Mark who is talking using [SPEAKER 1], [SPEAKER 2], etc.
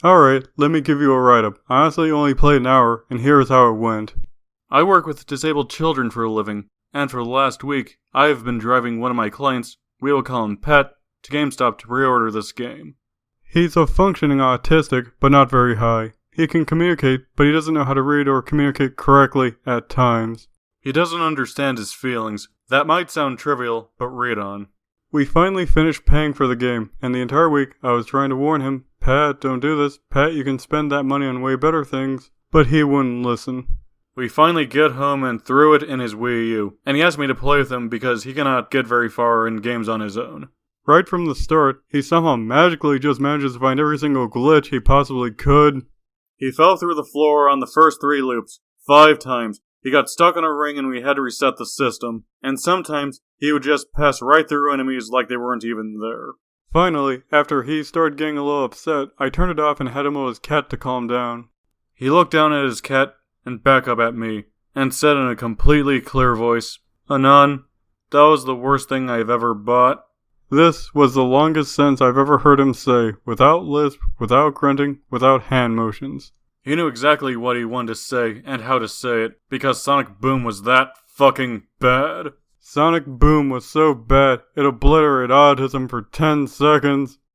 [SPEAKER 1] Alright, let me give you a write-up. I honestly only played an hour, and here's how it went. I work with disabled children for a living, and for the last week, I have been driving one of my clients, we will call him Pet, to GameStop to pre-order this game. He's a functioning autistic, but not very high. He can communicate, but he doesn't know how to read or communicate correctly at times. He doesn't understand his feelings. That might sound trivial, but read on. We finally finished paying for the game, and the entire week I was trying to warn him, Pat, don't do this. Pat, you can spend that money on way better things. But he wouldn't listen. We finally get home and threw it in his Wii U, and he asked me to play with him because he cannot get very far in games on his own. Right from the start, he somehow magically just manages to find every single glitch he possibly could. He fell through the floor on the first 3 loops, 5 times. He got stuck on a ring and we had to reset the system. And sometimes, he would just pass right through enemies like they weren't even there. Finally, after he started getting a little upset, I turned it off and had him with his cat to calm down. He looked down at his cat and back up at me, and said in a completely clear voice, Anon, that was the worst thing I've ever bought. This was the longest sentence I've ever heard him say, without lisp, without grunting, without hand motions. He knew exactly what he wanted to say and how to say it, because Sonic Boom was that fucking bad. Sonic Boom was so bad, it obliterated autism for 10 seconds.